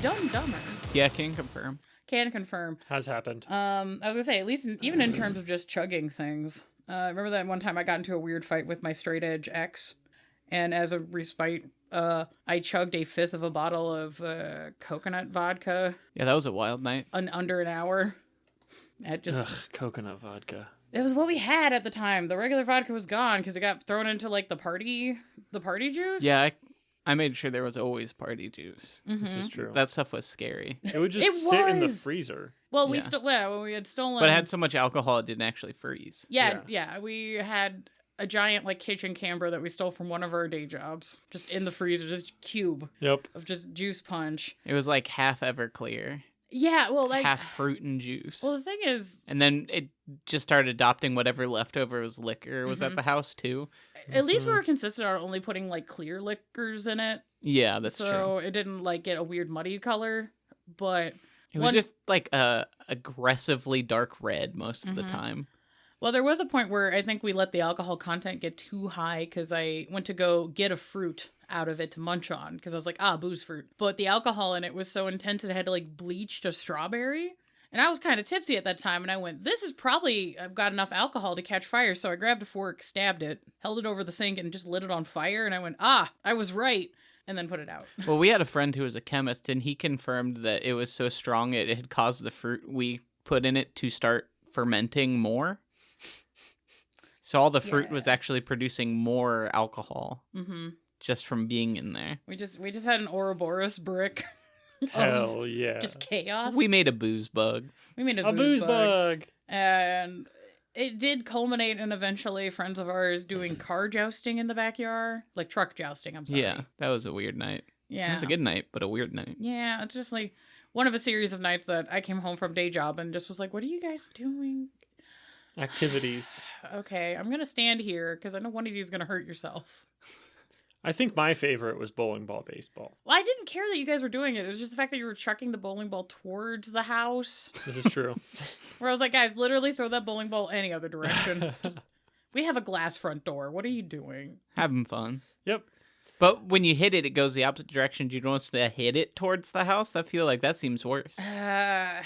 done dumber. Yeah, can confirm. Can confirm. Has happened. I was gonna say, at least even in terms of just chugging things. Remember that one time I got into a weird fight with my straight edge ex, and as a respite, I chugged a fifth of a bottle of coconut vodka. Yeah, that was a wild night. Under an hour. Coconut vodka. It was what we had at the time. The regular vodka was gone because it got thrown into like the party juice. Yeah, I made sure there was always party juice. Mm-hmm. This is true. That stuff was scary. It would just sit in the freezer. Well, Yeah. we had stolen. But it had so much alcohol it didn't actually freeze. Yeah. We had a giant like kitchen camber that we stole from one of our day jobs, just in the freezer, just cube. Yep. Of just juice punch. It was like half Everclear. Yeah, well, like half fruit and juice. Well, the thing is, and then it just started adopting whatever leftover was liquor was at the house too. At least we were consistent on only putting like clear liquors in it. Yeah, that's true. So it didn't like get a weird muddy color, but it was just like a aggressively dark red most of the time. Well, there was a point where I think we let the alcohol content get too high because I went to go get a fruit out of it to munch on because I was like, booze fruit. But the alcohol in it was so intense it had to like bleach to strawberry. And I was kind of tipsy at that time and I went, this is probably, I've got enough alcohol to catch fire. So I grabbed a fork, stabbed it, held it over the sink and just lit it on fire. And I went, I was right. And then put it out. Well, we had a friend who was a chemist and he confirmed that it was so strong it had caused the fruit we put in it to start fermenting more. So all the fruit was actually producing more alcohol just from being in there. We just had an Ouroboros brick. Hell yeah. Just chaos. We made a booze bug. We made a booze bug. And it did culminate in eventually friends of ours doing car jousting in the backyard. Like truck jousting, I'm sorry. Yeah, that was a weird night. Yeah. It was a good night, but a weird night. Yeah, it's just like one of a series of nights that I came home from day job and just was like, what are you guys doing? Activities. Okay, I'm going to stand here because I know one of you is going to hurt yourself. I think my favorite was bowling ball baseball. Well, I didn't care that you guys were doing it. It was just the fact that you were chucking the bowling ball towards the house. This is true. Where I was like, guys, literally throw that bowling ball any other direction. We have a glass front door. What are you doing? Having fun. Yep. But when you hit it, it goes the opposite direction. Do you want us to hit it towards the house? I feel like that seems worse. I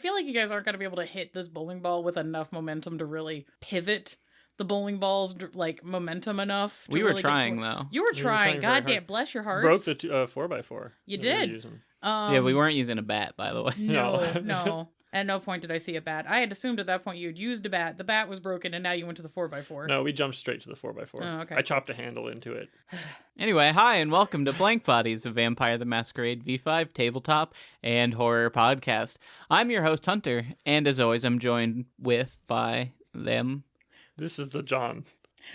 feel like you guys aren't going to be able to hit this bowling ball with enough momentum to really pivot the bowling ball's like momentum enough. We were trying though. You were trying. God damn, bless your heart. Broke the 4x4. You did. Yeah, we weren't using a bat, by the way. No. At no point did I see a bat. I had assumed at that point you had used a bat. The bat was broken, and now you went to the 4x4. No, we jumped straight to the 4x4. Oh, okay. I chopped a handle into it. Anyway, hi, and welcome to Blankbodies, a Vampire the Masquerade V5 tabletop and horror podcast. I'm your host, Hunter, and as always, I'm joined by them. This is the John.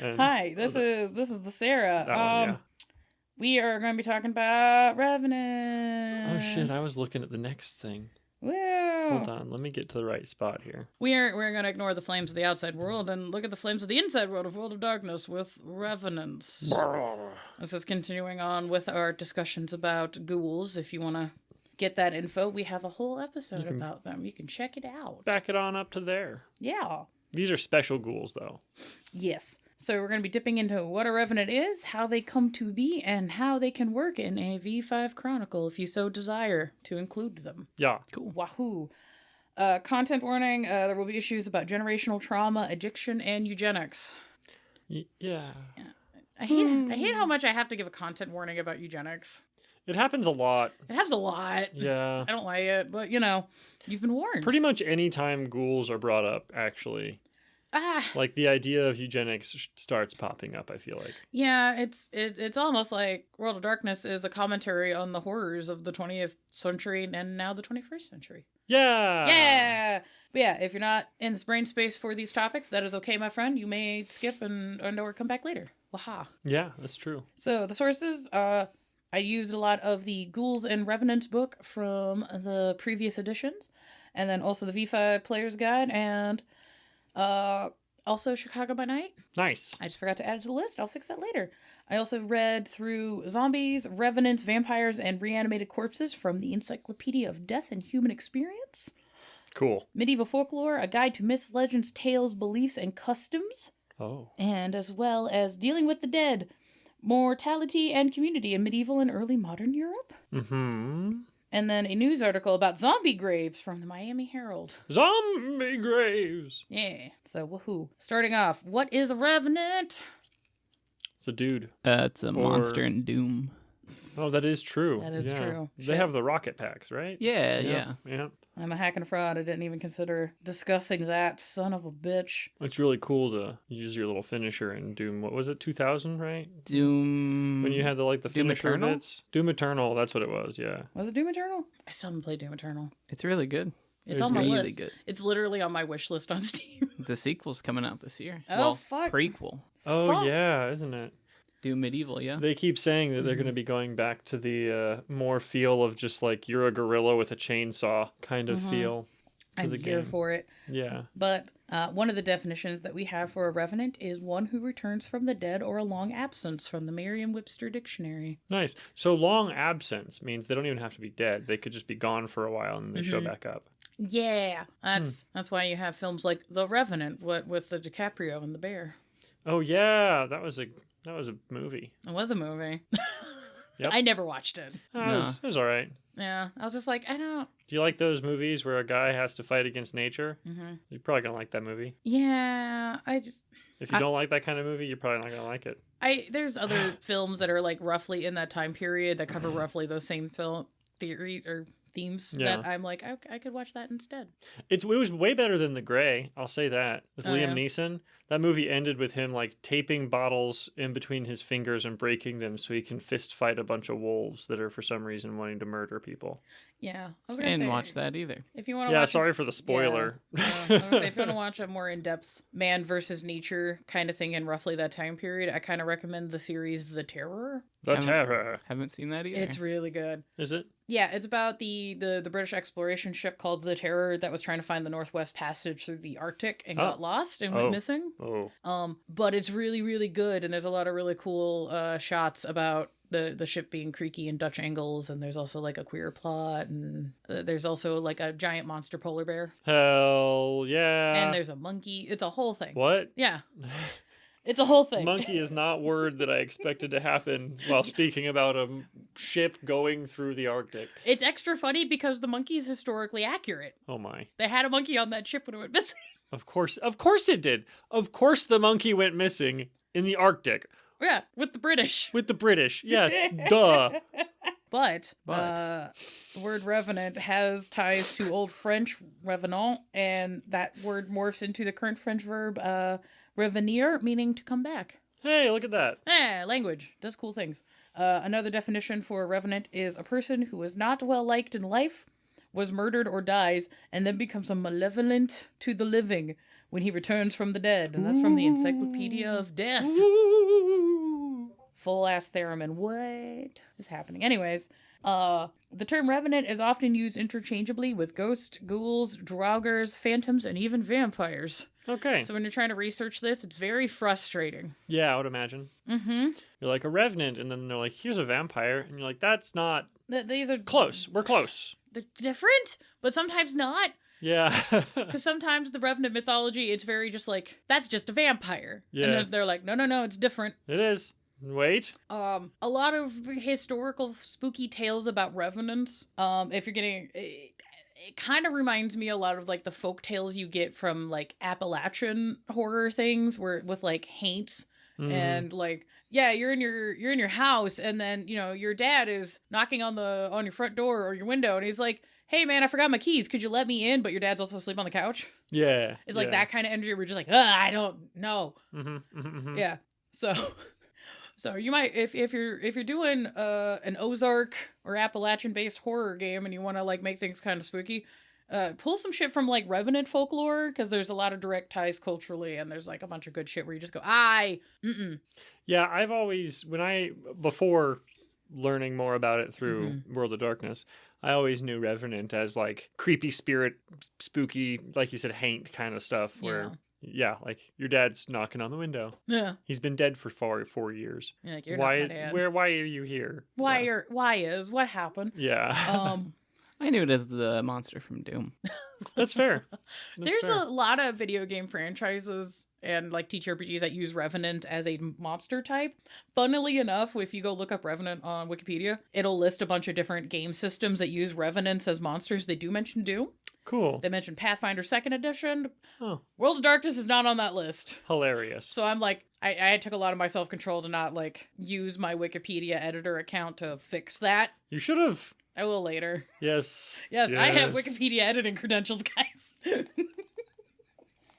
Hi, this is the Sarah. That one, yeah. We are going to be talking about Revenants. Oh shit! I was looking at the next thing. Woo! Hold on, let me get to the right spot here. We're going to ignore the flames of the outside world and look at the flames of the inside world of World of Darkness with Revenants. This is continuing on with our discussions about ghouls. If you want to get that info, we have a whole episode about them. You can check it out. Back it on up to there. Yeah. These are special ghouls, though. Yes. So we're going to be dipping into what a Revenant is, how they come to be, and how they can work in a V5 Chronicle if you so desire to include them. Yeah. Cool. Wahoo. Content warning, there will be issues about generational trauma, addiction, and eugenics. Yeah. I hate how much I have to give a content warning about eugenics. It happens a lot. It happens a lot. Yeah. I don't like it, but, you've been warned. Pretty much any time ghouls are brought up, actually. Like, the idea of eugenics starts popping up, I feel like. Yeah, it's almost like World of Darkness is a commentary on the horrors of the 20th century and now the 21st century. Yeah! Yeah! But yeah, if you're not in this brain space for these topics, that is okay, my friend. You may skip or come back later. Waha. Yeah, that's true. So, the sources, I used a lot of the Ghouls and Revenants book from the previous editions, and then also the V5 Player's Guide, and also Chicago by Night. Nice. I just forgot to add it to the list. I'll fix that later. I also read through Zombies, Revenants, Vampires, and Reanimated Corpses from the Encyclopedia of Death and Human Experience. Cool. Medieval Folklore, A Guide to Myths, Legends, Tales, Beliefs, and Customs. Oh. And as well as Dealing with the Dead, Mortality and Community in Medieval and Early Modern Europe. Mm-hmm. And then a news article about zombie graves from the Miami Herald. Zombie graves. Yeah. So, woohoo. Starting off, what is a revenant? It's a dude. It's a monster in Doom. Oh, that is true. That is true. They have the rocket packs, right? Yeah. I'm a hack and a fraud. I didn't even consider discussing that. Son of a bitch. It's really cool to use your little finisher in Doom. What was it, 2000, right? Doom... When you had the Doom finisher Eternal? bits? Doom Eternal, that's what it was, yeah. Was it Doom Eternal? I still haven't played Doom Eternal. It's really good. It's on my really list. good. It's literally on my wish list on Steam. The sequel's coming out this year. Oh, fuck. Prequel. Oh, Fuck. yeah, isn't it? Doom Medieval, yeah. They keep saying that they're going to be going back to the more feel of just like you're a gorilla with a chainsaw kind of feel to I'm the here game. for it. Yeah. But one of the definitions that we have for a revenant is one who returns from the dead or a long absence from the Merriam-Webster Dictionary. Nice. So long absence means they don't even have to be dead. They could just be gone for a while and then they show back up. Yeah, that's why you have films like The Revenant with the DiCaprio and the bear. Oh yeah, that was a movie. It was a movie. Yep. I never watched it. It was all right. Yeah, I was just like, I don't. Do you like those movies where a guy has to fight against nature? Mm-hmm. You're probably gonna like that movie. Yeah, If you don't like that kind of movie, you're probably not gonna like it. There's other films that are like roughly in that time period that cover roughly those same film theory or themes that I'm like, I could watch that instead. It was way better than The Gray, I'll say that. With Liam yeah. Neeson. That movie ended with him like taping bottles in between his fingers and breaking them so he can fist fight a bunch of wolves that are for some reason wanting to murder people. Yeah. I I didn't watch that either. If you want to Yeah, watch sorry for the spoiler. I was gonna say, if you want to watch a more in-depth man versus nature kind of thing in roughly that time period, I kind of recommend the series The Terror. The Terror. Haven't seen that either. It's really good. Is it? Yeah, it's about the British exploration ship called the Terror that was trying to find the Northwest Passage through the Arctic and got lost and went missing. Oh. But it's really, really good, and there's a lot of really cool shots about the ship being creaky and Dutch angles, and there's also like a queer plot, and there's also like a giant monster polar bear. Hell yeah. And there's a monkey. It's a whole thing. What? Yeah. It's a whole thing. Monkey is not word that I expected to happen while speaking about a ship going through the Arctic. It's extra funny because the monkey's historically accurate. Oh my. They had a monkey on that ship when it went missing. Of course it did. Of course the monkey went missing in the Arctic. Yeah, with the British. With the British, yes, duh. But the word revenant has ties to Old French revenant, and that word morphs into the current French verb revenir, meaning to come back. Hey, look at that. Language does cool things. Another definition for a revenant is a person who is not well liked in life, was murdered or dies, and then becomes a malevolent to the living when he returns from the dead. And that's from the Encyclopedia of Death. Full-ass theremin. What is happening? Anyways, the term revenant is often used interchangeably with ghosts, ghouls, draugrs, phantoms, and even vampires. Okay. So when you're trying to research this, it's very frustrating. Yeah, I would imagine. Mm-hmm. You're like a revenant, and then they're like, here's a vampire. And you're like, that's not... These are... Close. We're close. They're different, but sometimes not. Yeah. Because sometimes the revenant mythology, it's very just like, that's just a vampire. Yeah. And they're like, no, it's different. It is. Wait. A lot of historical spooky tales about revenants. If you're getting... It kind of reminds me a lot of like the folk tales you get from like Appalachian horror things where with like haints and like you're in your house and then your dad is knocking on your front door or your window and he's like, hey man, I forgot my keys, could you let me in? But your dad's also asleep on the couch. Yeah. It's like that kind of energy. We're just like, I don't know. Yeah. So you might, if you're doing an Ozark or Appalachian based horror game and you want to like make things kind of spooky, pull some shit from like Revenant folklore because there's a lot of direct ties culturally and there's like a bunch of good shit where you just go, Yeah, I've always before learning more about it through World of Darkness, I always knew Revenant as like creepy spirit, spooky, like you said, haint kind of stuff where. Yeah, like your dad's knocking on the window. Yeah, he's been dead for 4 years. You're like, you're not my dad. Why are you here? What happened? Yeah. I knew it as the monster from Doom. That's fair. There's a lot of video game franchises and like TTRPGs that use Revenant as a monster type. Funnily enough, if you go look up Revenant on Wikipedia, it'll list a bunch of different game systems that use Revenants as monsters. They do mention Doom. Cool. They mentioned Pathfinder 2nd Edition. Oh. World of Darkness is not on that list. Hilarious. So I'm like, I took a lot of my self-control to not like use my Wikipedia editor account to fix that. You should have. I will later. Yes. Yes, I have Wikipedia editing credentials, guys.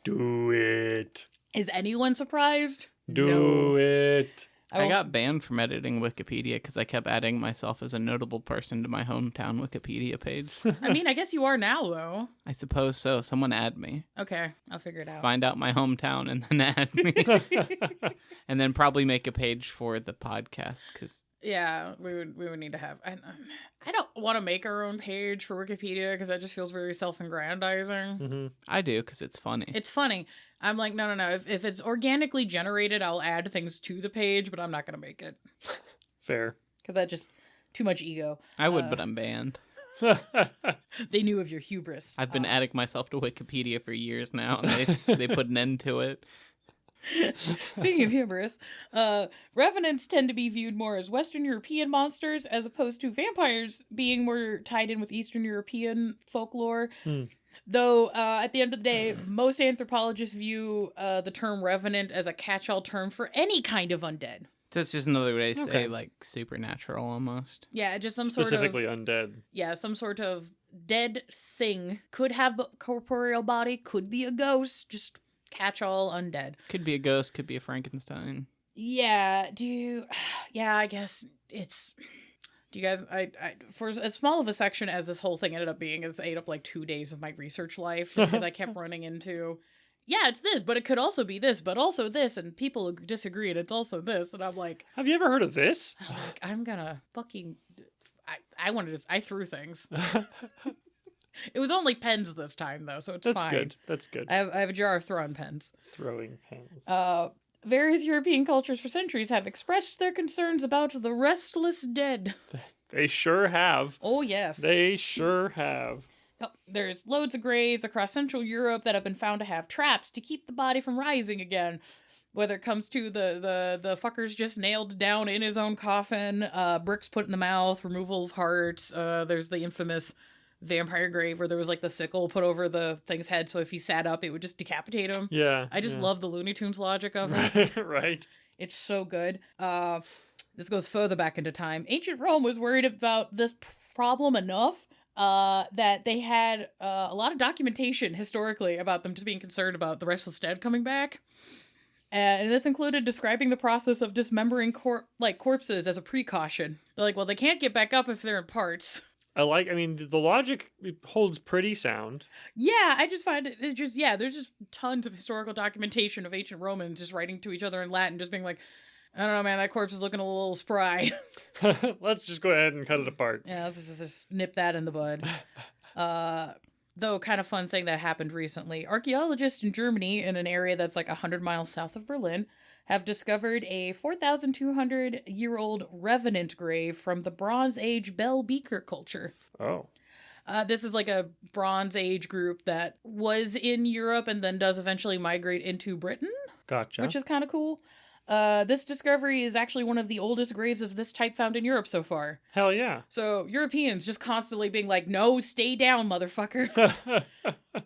Do it. Is anyone surprised? Do it. I got banned from editing Wikipedia because I kept adding myself as a notable person to my hometown Wikipedia page. I mean, I guess you are now, though. I suppose so. Someone add me. Okay, I'll figure it out. Find out my hometown and then add me. And then probably make a page for the podcast because... Yeah, we would need to have... I don't want to make our own page for Wikipedia because that just feels very self-aggrandizing. Mm-hmm. I do because it's funny. It's funny. I'm like, no. If it's organically generated, I'll add things to the page, but I'm not going to make it. Fair. Because that just... Too much ego. I would, but I'm banned. They knew of your hubris. I've been adding myself to Wikipedia for years now, and they put an end to it. Speaking of hubris, revenants tend to be viewed more as Western European monsters as opposed to vampires being more tied in with Eastern European folklore. Though, at the end of the day, most anthropologists view the term revenant as a catch-all term for any kind of undead. So it's just another way to say, like, supernatural almost. Yeah, just some Specifically sort of... undead. Yeah, some sort of dead thing. Could have a corporeal body, could be a ghost, just... catch-all undead. Could be a ghost, could be a Frankenstein. Yeah, I guess it's... Do you guys... I for as small of a section as this whole thing ended up being, it's ate up like 2 days of my research life, just because I kept running into... Yeah, it's this, but it could also be this, but also this, and people disagree, and it's also this, and I'm like... Have you ever heard of this? I'm like, I'm gonna fucking... I threw things. It was only pens this time, though, so it's fine. That's good. That's good. I have a jar of throwing pens. Throwing pens. Various European cultures for centuries have expressed their concerns about the restless dead. They sure have. Oh, yes. They sure have. There's loads of graves across Central Europe that have been found to have traps to keep the body from rising again. Whether it comes to the fuckers just nailed down in his own coffin, bricks put in the mouth, removal of hearts. There's the infamous vampire grave where there was like the sickle put over the thing's head, so if he sat up, it would just decapitate him. Yeah. I just love the Looney Tunes logic of it. Right. It's so good. This goes further back into time. Ancient Rome was worried about this problem enough that they had a lot of documentation historically about them just being concerned about the restless dead coming back. And this included describing the process of dismembering corpses as a precaution. They're like, well, they can't get back up if they're in parts. I mean, the logic holds pretty sound. Yeah, I just find it just, there's just tons of historical documentation of ancient Romans just writing to each other in Latin, just being like, I don't know, man, that corpse is looking a little spry. Let's just go ahead and cut it apart. Yeah, let's just nip that in the bud. Though, kind of fun thing that happened recently. Archaeologists in Germany, in an area that's like 100 miles south of Berlin, have discovered a 4,200-year-old revenant grave from the Bronze Age Bell Beaker culture. Oh. This is like a Bronze Age group that was in Europe and then does eventually migrate into Britain. Gotcha. Which is kind of cool. This discovery is actually one of the oldest graves of this type found in Europe so far. Hell yeah. So Europeans just constantly being like, no, stay down, motherfucker.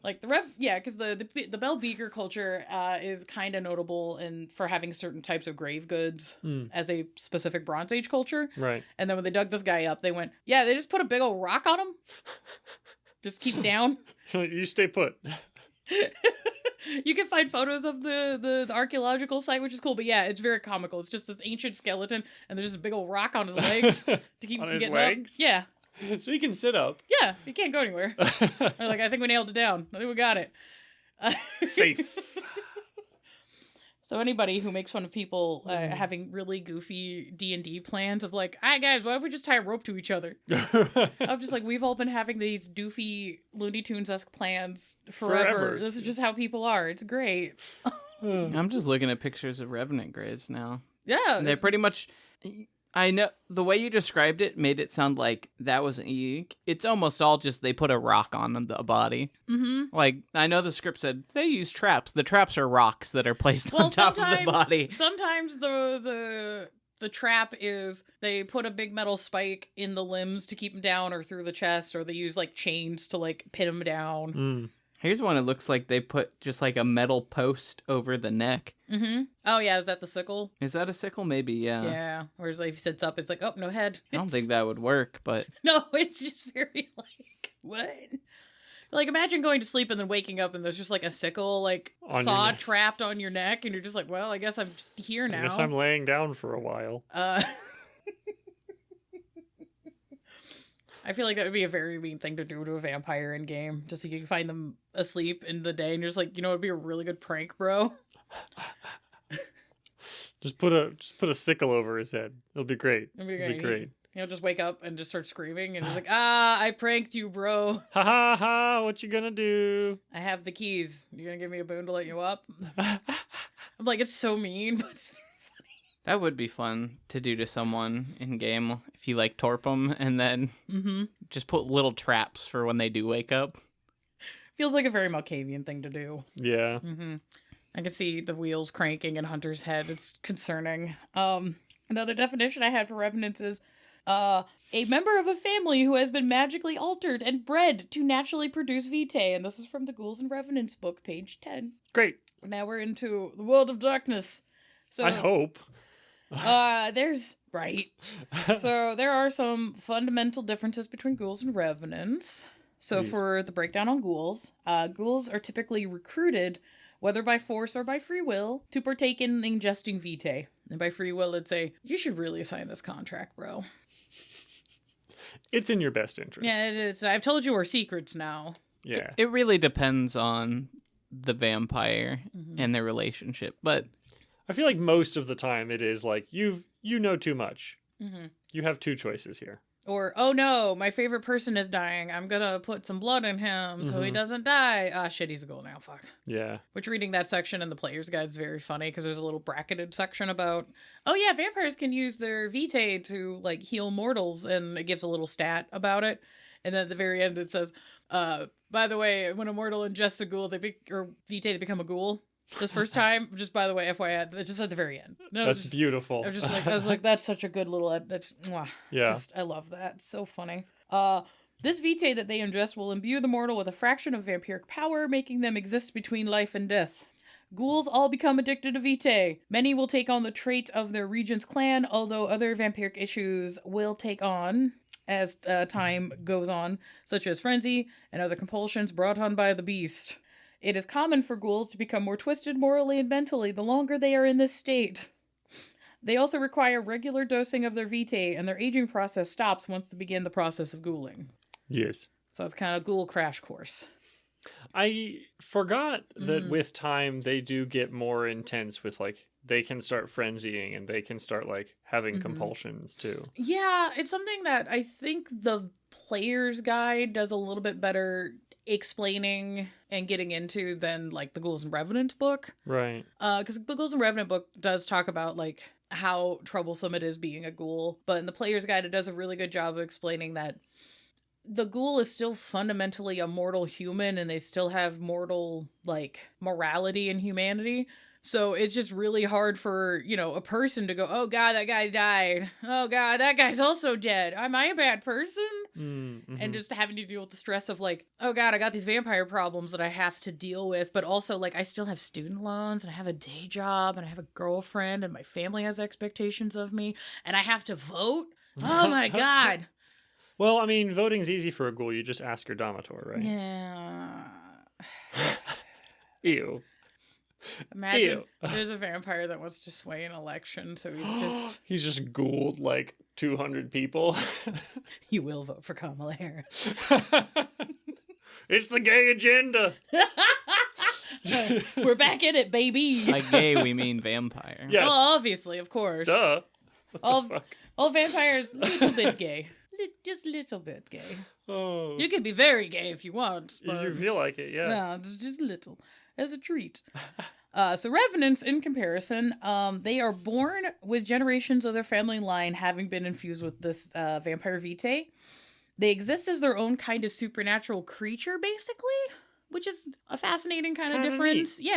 Like because the Bell Beaker culture is kind of notable for having certain types of grave goods as a specific Bronze Age culture. Right. And then when they dug this guy up, they went, they just put a big old rock on him. Just keep it down. You stay put. You can find photos of the archaeological site, which is cool, but yeah, it's very comical. It's just this ancient skeleton, and there's just a big old rock on his legs to keep him from getting legs? up. Yeah. So he can sit up. Yeah, he can't go anywhere. They're like, I think we nailed it down. I think we got it. Safe. So anybody who makes fun of people having really goofy D&D plans of like, hi guys, why don't we just tie a rope to each other? I'm just like, we've all been having these doofy Looney Tunes-esque plans forever. This is just how people are. It's great. I'm just looking at pictures of Revenant graves now. Yeah. They're pretty much... I know the way you described it made it sound like that was ink. It's almost all just they put a rock on the body. Mm-hmm. Like, I know the script said they use traps. The traps are rocks that are placed Well, on top of the body. sometimes the trap is they put a big metal spike in the limbs to keep them down, or through the chest, or they use like chains to like pin them down. Here's one. It looks like they put just like a metal post over the neck. Mm-hmm. Oh yeah, is that the sickle? Is that a sickle? Maybe, yeah. Yeah. Whereas like, if he sits up, it's like, oh, no head. I don't think that would work, but No, it's just very like, what? Like, imagine going to sleep and then waking up and there's just like a sickle, like, On saw your neck. trapped on your neck, and you're just like, well, I guess I'm just here now. I guess I'm laying down for a while. I feel like that would be a very mean thing to do to a vampire in game, just so you can find them asleep in the day, and you're just like, you know, it'd be a really good prank, bro. Just put a sickle over his head. It'll be great. It'd be It'll be great. He'll just wake up and just start screaming, and he's like, I pranked you, bro. Ha ha ha! What you gonna do? I have the keys. You gonna give me a boon to let you up? I'm like, it's so mean, but it's that would be fun to do to someone in game if you like torp them and then just put little traps for when they do wake up. feels like a very Malkavian thing to do. Yeah. Mm-hmm. I can see the wheels cranking in Hunter's head. It's concerning. Another definition I had for Revenants is a member of a family who has been magically altered and bred to naturally produce vitae. And this is from the Ghouls and Revenants book, page 10. Great. Now we're into the world of darkness. So I hope. there's right. So there are some fundamental differences between ghouls and revenants. So Please. for the breakdown on ghouls are typically recruited, whether by force or by free will, to partake in ingesting vitae. And by free will, it's you should really sign this contract, bro. It's in your best interest. Yeah, it is. I've told you our secrets now. Yeah. It really depends on the vampire and their relationship, but I feel like most of the time it is like you know too much. Mm-hmm. You have two choices here. Or, oh no, my favorite person is dying. I'm gonna put some blood in him so he doesn't die. Ah, shit, he's a ghoul now. Fuck. Yeah. Which reading that section in the player's guide is very funny because there's a little bracketed section about, oh yeah, vampires can use their vitae to like heal mortals, and it gives a little stat about it. And then at the very end it says, by the way, when a mortal ingests a ghoul, or vitae, they become a ghoul. This first time, just by the way, FYI, it's just at the very end. No, That's beautiful. I was like, that's such a good little. That's mwah. Yeah. I love that. It's so funny. This vitae that they ingest will imbue the mortal with a fraction of vampiric power, making them exist between life and death. Ghouls all become addicted to vitae. Many will take on the trait of their regent's clan, although other vampiric issues will take on as time goes on, such as frenzy and other compulsions brought on by the beast. It is common for ghouls to become more twisted morally and mentally the longer they are in this state. They also require regular dosing of their vitae, and their aging process stops once they begin the process of ghouling. Yes. So it's kind of a ghoul crash course. I forgot that with time they do get more intense with like they can start frenzying and they can start like having compulsions too. Yeah, it's something that I think the player's guide does a little bit better explaining and getting into than like the Ghouls and Revenant book. Right. Because the Ghouls and Revenant book does talk about like how troublesome it is being a ghoul, but in the player's guide it does a really good job of explaining that the ghoul is still fundamentally a mortal human and they still have mortal like morality and humanity. So it's just really hard for, a person to go, oh god, that guy died. Oh god, that guy's also dead. Am I a bad person? Mm-hmm. And just having to deal with the stress of like, oh god, I got these vampire problems that I have to deal with, but also like I still have student loans and I have a day job and I have a girlfriend and my family has expectations of me and I have to vote. Oh my god. Well, I mean, voting's easy for a ghoul. You just ask your domator, right? Yeah. Ew. Imagine there's a vampire that wants to sway an election, so he's just ghouled like 200 people. You will vote for Kamala Harris. It's the gay agenda. We're back in it, baby. by gay we mean vampire. Yes. Well, obviously, of course. Duh. What the fuck? All vampires, little bit gay. Just little bit gay. Oh. You can be very gay if you want. If But you feel like it, yeah. no, just little. As a treat. So Revenants, in comparison, they are born with generations of their family line having been infused with this vampire vitae. They exist as their own kind of supernatural creature, basically, which is a fascinating kind of difference. Neat.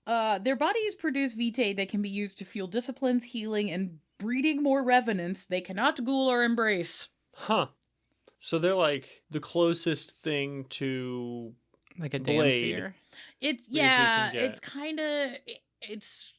Yeah. Their bodies produce vitae that can be used to fuel disciplines, healing, and breeding more revenants they cannot ghoul or embrace. Huh. So they're like the closest thing to Like a Blade. Damphir. It's we can get. it's kind of it's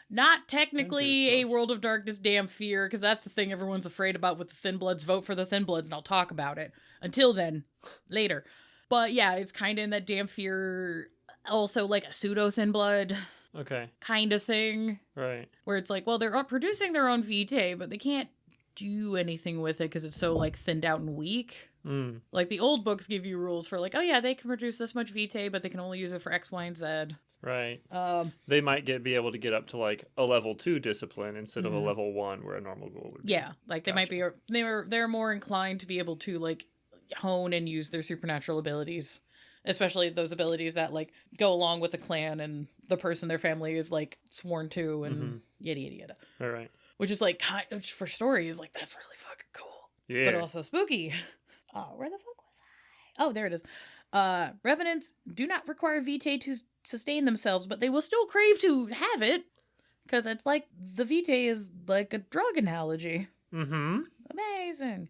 not technically a close. World of Darkness Damphir, because that's the thing everyone's afraid about with the Thin Bloods. Vote for the Thin Bloods, and I'll talk about it. Until then, later. But yeah, it's kind of in that Damphir, also like a pseudo Thin Blood Okay. kind of thing, Right. where it's like, well, they're producing their own vitae, but they can't do anything with it because it's so like thinned out and weak. Mm. Like the old books give you rules for like, oh yeah, they can produce this much vitae, but they can only use it for X, Y, and Z. Right. Um, They might be able to get up to like a level 2 discipline instead of a level 1 where a normal ghoul would be. yeah, like they might be, they're more inclined to be able to like hone and use their supernatural abilities, especially those abilities that like go along with the clan and the person their family is like sworn to and yada yada yada. All right. Which is like which for stories like that's really fucking cool, Yeah. but also spooky. Where the fuck was I? Oh, there it is. Revenants do not require vitae to sustain themselves, but they will still crave to have it, because it's like the vitae is like a drug analogy. Mm-hmm. Amazing.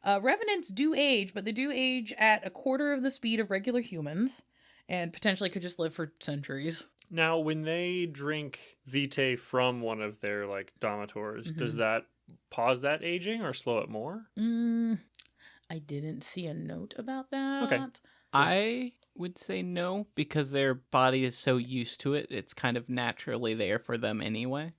Revenants do age, but they do age at a quarter of the speed of regular humans, and potentially could just live for centuries. Now, when they drink vitae from one of their like domitors, does that pause that aging or slow it more? I didn't see a note about that. Okay. I would say no, because their body is so used to it, it's kind of naturally there for them anyway.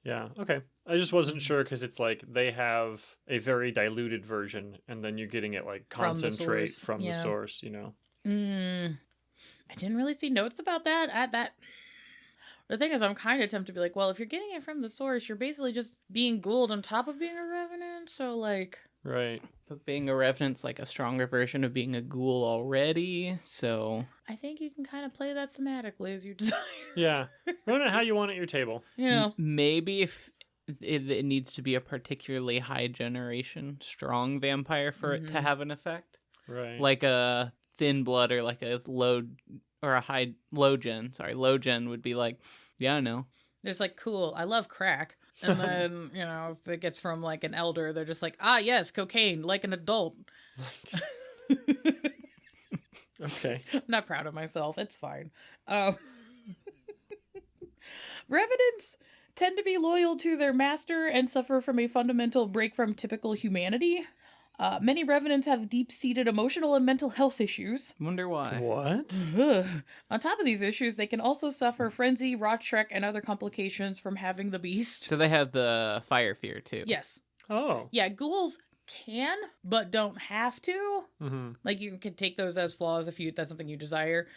Yeah, okay. I just wasn't sure because it's like they have a very diluted version and then you're getting it like From the concentrate source, from the yeah. source, you know? I didn't really see notes about that. The thing is, I'm kind of tempted to be like, well, if you're getting it from the source, you're basically just being ghouled on top of being a revenant, so like... Right. But being a revenant's like a stronger version of being a ghoul already, so... I think you can kind of play that thematically as you desire. Yeah. Run it how you want at your table. Yeah. Maybe if it needs to be a particularly high generation, strong vampire for it to have an effect. Right. Like a thin blood or like a low gen. Low gen would be like, yeah, I know. There's like, cool, I love crack. And then, you know, if it gets from like an elder, they're just like, ah, yes, cocaine, like an adult. Okay. I'm not proud of myself. It's fine. Revenants tend to be loyal to their master and suffer from a fundamental break from typical humanity. Many revenants have deep-seated emotional and mental health issues. Wonder why. What? On top of these issues, they can also suffer frenzy, rot trek, and other complications from having the beast. So they have the fire fear too. Yes. Oh. Yeah, ghouls can, but don't have to. Mm-hmm. Like, you can take those as flaws if that's something you desire.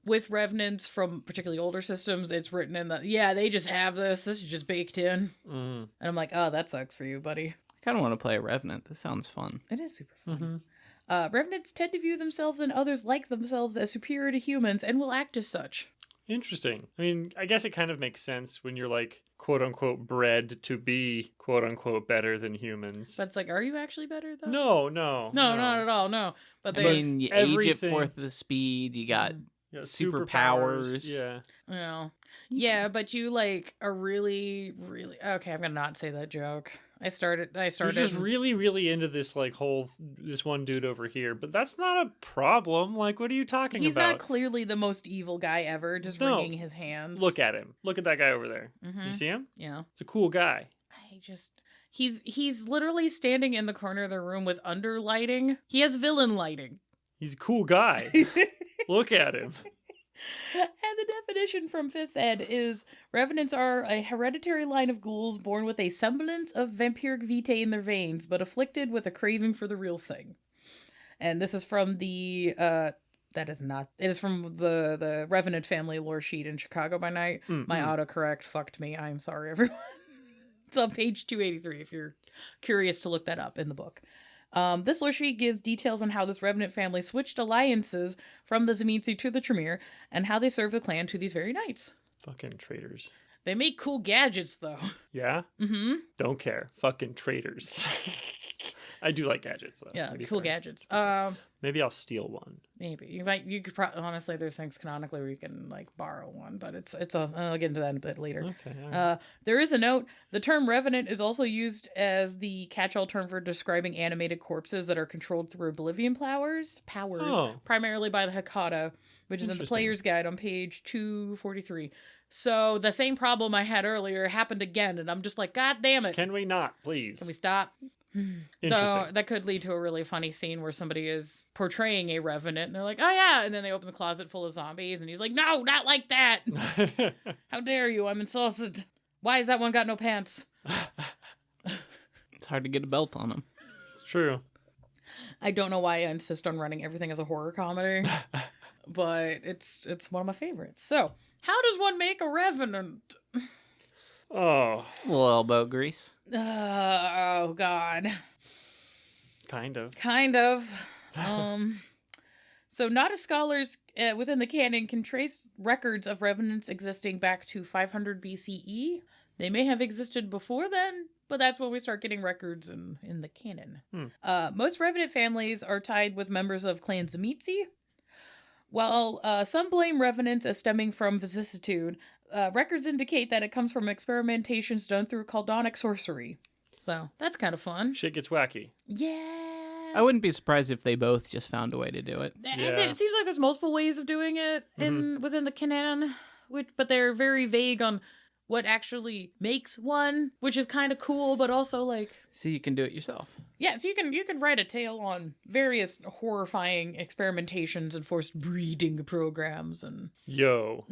With revenants from particularly older systems, it's written in that, yeah, they just have this. This is just baked in. And I'm like, oh, that sucks for you, buddy. I kind of want to play a revenant. This sounds fun. It is super fun. Revenants tend to view themselves and others like themselves as superior to humans and will act as such. Interesting. I mean, I guess it kind of makes sense when you're like, quote unquote, bred to be, quote unquote, better than humans. But it's like, are you actually better, though? No, not at all, no. But I they, mean, you age at everything- fourth of the speed. You got Yeah, superpowers. Yeah. yeah, but you, like, are really, really... Okay, I'm gonna not say that joke. I started... You're just really, really into this, like, this one dude over here, but that's not a problem. Like, what are you talking He's about? not clearly the most evil guy ever, just No. wringing his hands. Look at him. Look at that guy over there. You see him? Yeah. It's a cool guy. He's literally standing in the corner of the room with underlighting. He has villain lighting. He's a cool guy. Look at him. And the definition from 5th ed is, revenants are a hereditary line of ghouls born with a semblance of vampiric vitae in their veins, but afflicted with a craving for the real thing. And this is from the, it is from the Revenant family lore sheet in Chicago by Night. My autocorrect fucked me. I'm sorry, everyone. It's on page 283 if you're curious to look that up in the book. This lore sheet gives details on how this Revenant family switched alliances from the Tzimisce to the Tremere, and how they serve the clan to these very nights. Fucking traitors. They make cool gadgets, though. Yeah? Mm-hmm. Don't care. Fucking traitors. I do like gadgets, though. Yeah, cool gadgets. Maybe I'll steal one. Maybe you could probably, honestly, there's things canonically where you can like borrow one, but I'll get into that a bit later. Okay. All right. There is a note. The term Revenant is also used as the catch-all term for describing animated corpses that are controlled through Oblivion powers, primarily by the Hekata, which is in the player's guide on page 243. So the same problem I had earlier happened again, and I'm just like, God damn it. Can we not, please? Can we stop? Interesting. That could lead to a really funny scene where somebody is portraying a Revenant, and they're like, oh yeah, and then they open the closet full of zombies, and he's like, no, not like that. How dare you? I'm insulted. Why has that one got no pants? It's hard to get a belt on him. It's true. I don't know why I insist on running everything as a horror comedy, but it's one of my favorites. So, how does one make a Revenant? Oh. A little elbow grease. Oh, God. Kind of. So Nada scholars within the canon can trace records of Revenants existing back to 500 BCE. They may have existed before then, but that's when we start getting records in the canon. Most Revenant families are tied with members of Clan Tzimisce. While some blame Revenants as stemming from vicissitude, records indicate that it comes from experimentations done through Chaldonic sorcery. So, that's kind of fun. Shit gets wacky. Yeah. I wouldn't be surprised if they both just found a way to do it. Yeah. It seems like there's multiple ways of doing it within the canon, but they're very vague on what actually makes one, which is kind of cool, but also like... So you can do it yourself. Yeah, so you can write a tale on various horrifying experimentations and forced breeding programs and... Yo.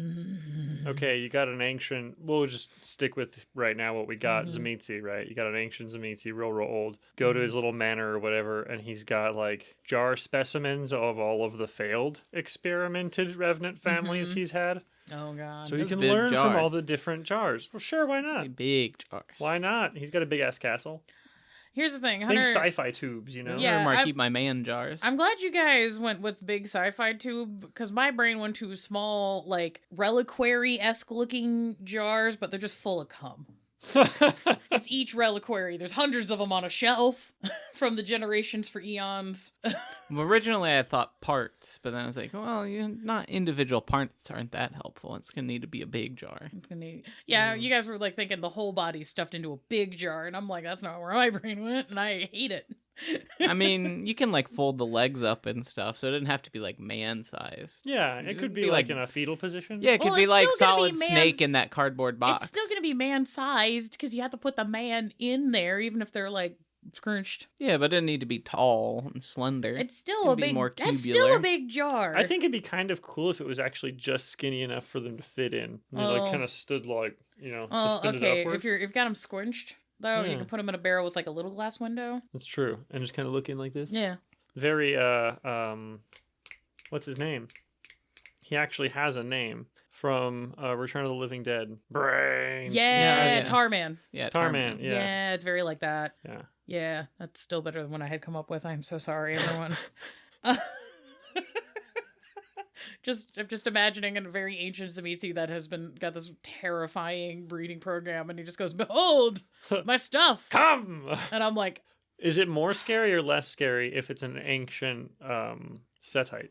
Okay, you got an ancient... We'll just stick with right now what we got. Tzimisce, right? You got an ancient Tzimisce, real old. Go to his little manor or whatever, and he's got like jar specimens of all of the failed experimented Revenant families he's had. Oh, God. So you can learn from all the different jars. Well, sure, why not? Big jars. Why not? He's got a big-ass castle. Here's the thing. Hunter, think sci-fi tubes, you know? Yeah, where I keep my man jars. I'm glad you guys went with big sci-fi tube, because my brain went to small, like, reliquary-esque looking jars, but they're just full of cum. It's each reliquary. There's hundreds of them on a shelf from the generations for eons. Well, originally I thought parts, but then I was like, well, not individual parts aren't that helpful. It's going to need to be a big jar. You guys were like thinking the whole body stuffed into a big jar, and I'm like, that's not where my brain went, and I hate it. I mean, you can like fold the legs up and stuff, so it didn't have to be like man-sized. Yeah, it could be like in a fetal position. Yeah, it could be like Solid Snake in that cardboard box. It's still going to be man-sized because you have to put the man in there, even if they're like scrunched. Yeah, but it didn't need to be tall and slender. It's still a big. That's still a big jar. I think it'd be kind of cool if it was actually just skinny enough for them to fit in. And they like kind of stood like suspended upward. If you've got them squinched. Though you can put them in a barrel with like a little glass window. That's true, and just kind of looking like this. Yeah. Very what's his name? He actually has a name from Return of the Living Dead. Brains. Yeah, Tarman. Yeah, Tarman. Yeah, it's very like that. Yeah. Yeah, that's still better than what I had come up with. I'm so sorry, everyone. I'm just imagining a very ancient Tzimisce that has got this terrifying breeding program, and he just goes, "Behold, my stuff, come!" And I'm like, is it more scary or less scary if it's an ancient Setite?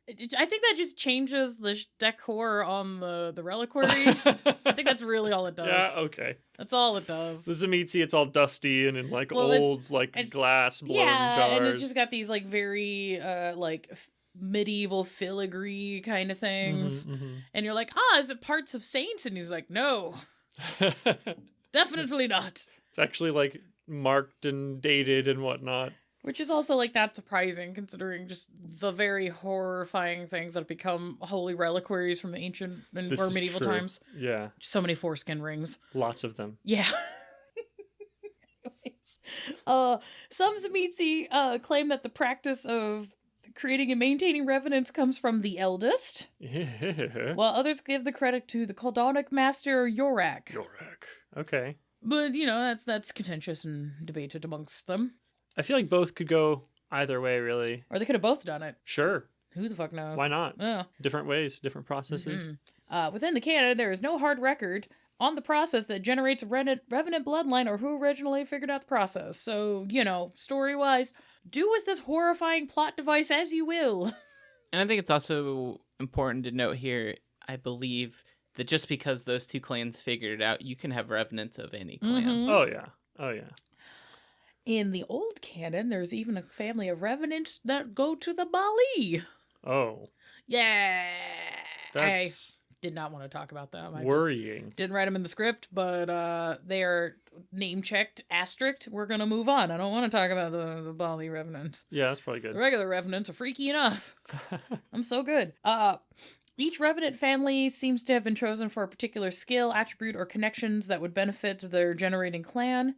I think that just changes the decor on the reliquaries. I think that's really all it does. Yeah, okay. That's all it does. The Tzimisce, it's all dusty and in like old glass blown jars. And it's just got these like very medieval filigree kind of things. And you're like, is it parts of saints? And he's like, no. Definitely not. It's actually like marked and dated and whatnot. Which is also like not surprising considering just the very horrifying things that have become holy reliquaries from the ancient or medieval times. Yeah. So many foreskin rings. Lots of them. Yeah. Anyways. Some Tzimisce claim that the practice of creating and maintaining revenants comes from the eldest. Yeah. While others give the credit to the Chaldonic master Yorak. Okay. But, that's contentious and debated amongst them. I feel like both could go either way, really. Or they could have both done it. Sure. Who the fuck knows? Why not? Oh. Different ways, different processes. Within the canon, there is no hard record on the process that generates a Revenant bloodline or who originally figured out the process. So, story-wise, do with this horrifying plot device as you will. And I think it's also important to note here, I believe, that just because those two clans figured it out, you can have revenants of any clan. Oh, yeah. Oh, yeah. In the old canon, there's even a family of revenants that go to the Bali. Oh. Yeah. That's I did not want to talk about them. I worrying. didn't write them in the script, but they are name-checked, asterisked. We're going to move on. I don't want to talk about the Bali revenants. Yeah, that's probably good. The regular revenants are freaky enough. I'm so good. Each revenant family seems to have been chosen for a particular skill, attribute, or connections that would benefit their generating clan.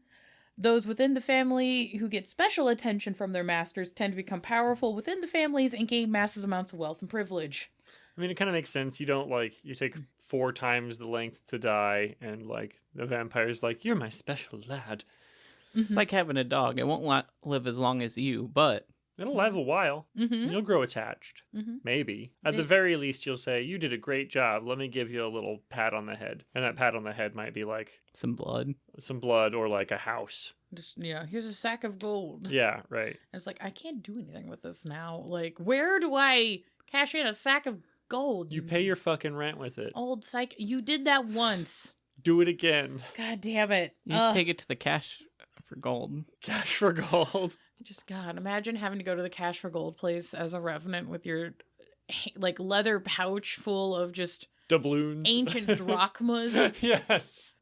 Those within the family who get special attention from their masters tend to become powerful within the families and gain massive amounts of wealth and privilege. I mean, it kind of makes sense. You don't, you take 4 times the length to die, and, the vampire's like, you're my special lad. It's like having a dog. It won't live as long as you, but... It'll live a while. Mm-hmm. You'll grow attached. Mm-hmm. Maybe. At the very least, you'll say, you did a great job. Let me give you a little pat on the head. And that pat on the head might be some blood. some blood or a house. Just, here's a sack of gold. Yeah, right. And it's like, I can't do anything with this now. Where do I cash in a sack of gold? You pay your fucking rent with it. Old psych. You did that once. Do it again. God damn it. You just take it to the cash for gold. Cash for gold. God, imagine having to go to the cash for gold place as a revenant with your leather pouch full of just doubloons, ancient drachmas. Yes.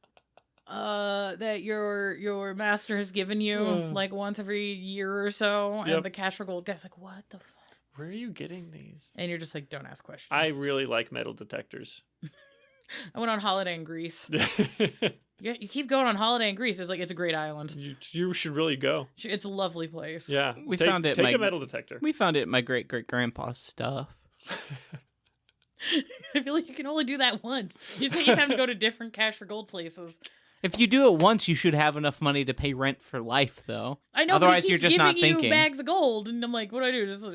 That your master has given you once every year or so, and the cash for gold guy's like, what the fuck? Where are you getting these? And you're just like, don't ask questions. I really like metal detectors. I went on holiday in Greece. Yeah, you keep going on holiday in Greece. It's a great island. You should really go. It's a lovely place. Yeah, we found it. Take a metal detector. We found it at my great-great-grandpa's stuff. I feel like you can only do that once. You just have to go to different cash for gold places. If you do it once, you should have enough money to pay rent for life, though. I know, otherwise but he keeps you're just not giving you thinking. bags of gold, and I'm like, what do I do? Just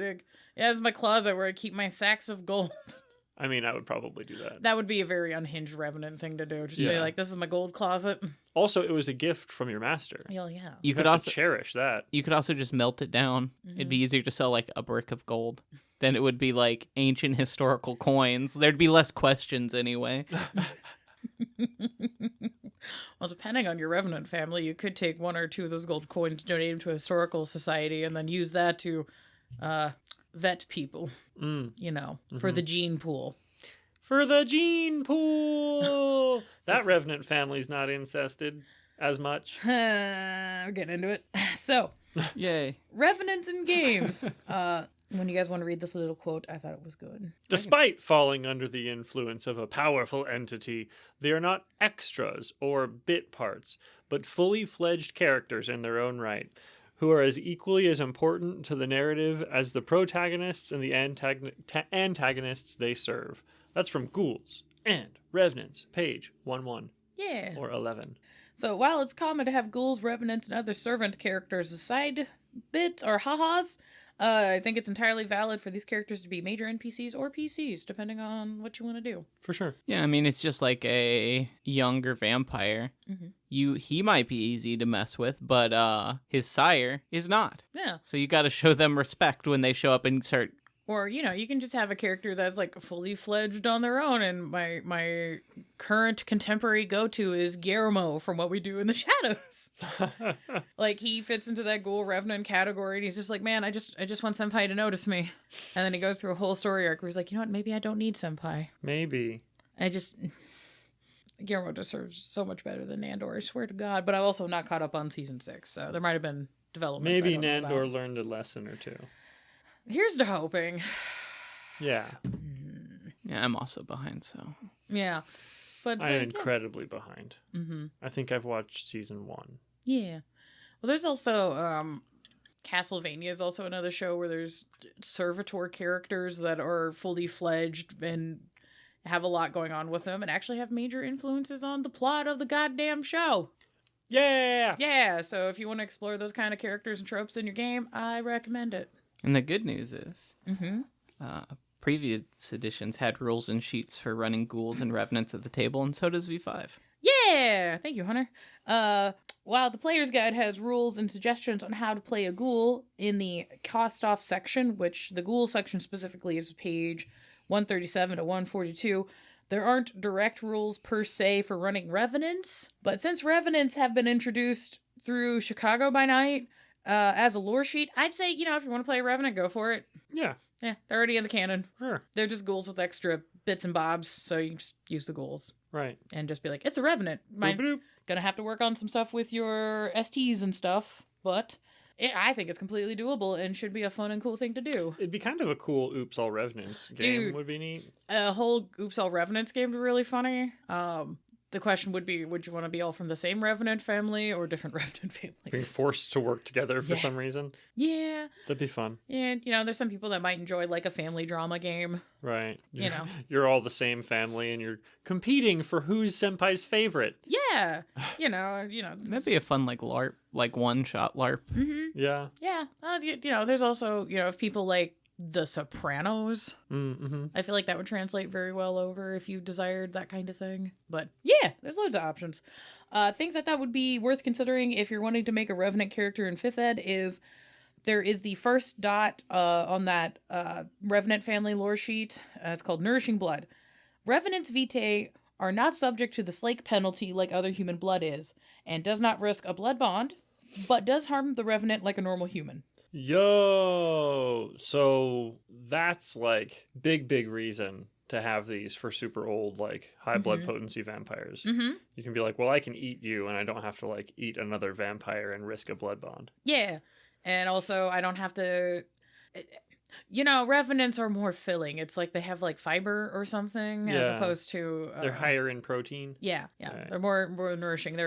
it's my closet where I keep my sacks of gold. I mean, I would probably do that. That would be a very unhinged revenant thing to do. Just be like, this is my gold closet. Also, it was a gift from your master. Hell yeah. You could have also to cherish that. You could also just melt it down. It'd be easier to sell a brick of gold than it would be ancient historical coins. There'd be less questions anyway. Well, depending on your revenant family, you could take 1 or 2 of those gold coins, donate them to a historical society, and then use that to vet people, for the gene pool. For the gene pool! That revenant family's not incested as much. We're getting into it. So, Yay. revenants in games. When you guys want to read this little quote, I thought it was good. Despite falling under the influence of a powerful entity, they are not extras or bit parts, but fully fledged characters in their own right, who are as equally as important to the narrative as the protagonists and the antagonists they serve. That's from Ghouls and Revenants, page 11. Yeah. Or 11. So while it's common to have ghouls, revenants, and other servant characters as side bits or ha-has, I think it's entirely valid for these characters to be major NPCs or PCs, depending on what you want to do. For sure. Yeah, I mean, it's just like a younger vampire. Mm-hmm. He might be easy to mess with, but his sire is not. Yeah. So you got to show them respect when they show up and start. Or, you can just have a character that's fully fledged on their own, and my current contemporary go-to is Guillermo from What We Do in the Shadows. He fits into that ghoul revenant category, and he's just like, man, I just want senpai to notice me. And then he goes through a whole story arc where he's like, you know what, maybe I don't need senpai. Maybe. Guillermo deserves so much better than Nandor, I swear to God. But I've also not caught up on season 6, so there might have been developments. Maybe Nandor learned a lesson or two. Here's to hoping. Yeah. Yeah, I'm also behind, so. Yeah. But I'm incredibly behind. Mm-hmm. I think I've watched season 1. Yeah. Well, there's also Castlevania is also another show where there's servitor characters that are fully fledged and have a lot going on with them and actually have major influences on the plot of the goddamn show. Yeah. Yeah, so if you want to explore those kind of characters and tropes in your game, I recommend it. And the good news is, Mm-hmm. previous editions had rules and sheets for running ghouls and revenants at the table, and so does V5. Yeah, thank you, Hunter. While the player's guide has rules and suggestions on how to play a ghoul in the cost off section, which the ghoul section specifically is page 137 to 142, there aren't direct rules per se for running revenants, but since revenants have been introduced through Chicago by Night as a lore sheet, I'd say, if you want to play a revenant, go for it. Yeah. Yeah, they're already in the canon. Sure. They're just ghouls with extra bits and bobs, so you just use the ghouls. Right. And just be like, it's a revenant. Gonna have to work on some stuff with your STs and stuff, but I think it's completely doable and should be a fun and cool thing to do. It'd be kind of a cool Oops All Revenants game. Dude, would be neat. A whole Oops All Revenants game would be really funny. The question would be, would you want to be all from the same Revenant family or different Revenant Being families? forced to work together for some reason. Yeah. That'd be fun. And, there's some people that might enjoy, like, a family drama game. Right. You know. You're all the same family and you're competing for who's senpai's favorite. Yeah. That'd be a fun, LARP, one-shot LARP. Mm-hmm. Yeah. Yeah. There's also, if people like The Sopranos, Mm-hmm. I feel like that would translate very well over if you desired that kind of thing. But yeah, there's loads of options. Things I thought would be worth considering if you're wanting to make a Revenant character in 5th ed is there is the first dot on that Revenant family lore sheet. It's called Nourishing Blood. Revenants vitae are not subject to the slake penalty like other human blood is, and does not risk a blood bond, but does harm the Revenant like a normal human. Yo, so that's big reason to have these for super old, high blood potency vampires. Mm-hmm. You can be like, well, I can eat you and I don't have to eat another vampire and risk a blood bond. Yeah. And also I don't have to, Revenants are more filling. It's like they have fiber or something as opposed to. They're higher in protein. Yeah. Right. They're more nourishing.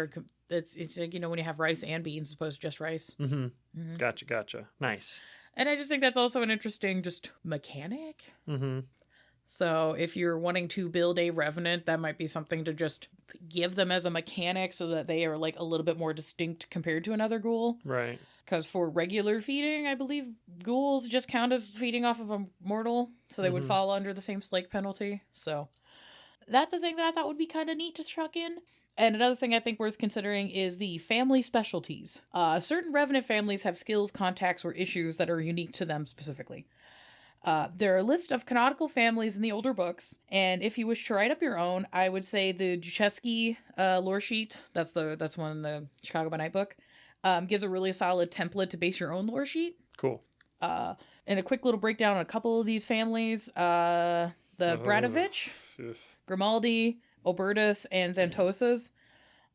It's like, when you have rice and beans as opposed to just rice. Mm-hmm. Mm-hmm. Gotcha. Nice. And I just think that's also an interesting just mechanic. Mm-hmm. So if you're wanting to build a Revenant, that might be something to just give them as a mechanic so that they are a little bit more distinct compared to another ghoul. Right. Because for regular feeding, I believe ghouls just count as feeding off of a mortal, so they would fall under the same slake penalty. So that's a thing that I thought would be kind of neat to chuck in. And another thing I think worth considering is the family specialties. Certain Revenant families have skills, contacts, or issues that are unique to them specifically. There are a list of canonical families in the older books, and if you wish to write up your own, I would say the Jucheski lore sheet, that's one in the Chicago by Night book, gives a really solid template to base your own lore sheet. Cool. And a quick little breakdown on a couple of these families. The Bradovich, Grimaldi, Obertus, and Xantosas.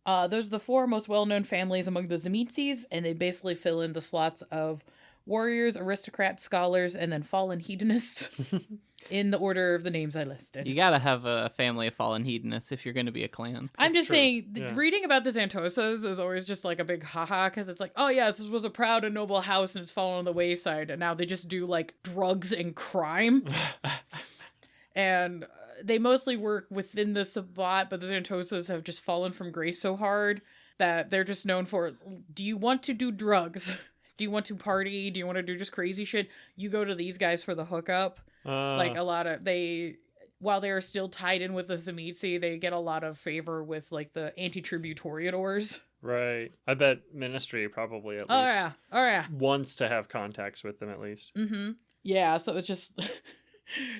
Those are the 4 most well-known families among the Tzimisces, and they basically fill in the slots of warriors, aristocrats, scholars, and then fallen hedonists in the order of the names I listed. You gotta have a family of fallen hedonists if you're gonna be a clan. I'm just saying, Yeah. reading about the Xantosas is always just a big haha, because it's like, oh yeah, this was a proud and noble house and it's fallen on the wayside, and now they just do drugs and crime. And they mostly work within the Sabbat, but the Xantosas have just fallen from grace so hard that they're just known for, do you want to do drugs? Do you want to party? Do you want to do just crazy shit? You go to these guys for the hookup. A lot of, while they are still tied in with the Tzimisce, they get a lot of favor with the anti-tributoriadors. Right. I bet Ministry probably at least Oh yeah. wants to have contacts with them at least. Mm-hmm. Yeah, so it's just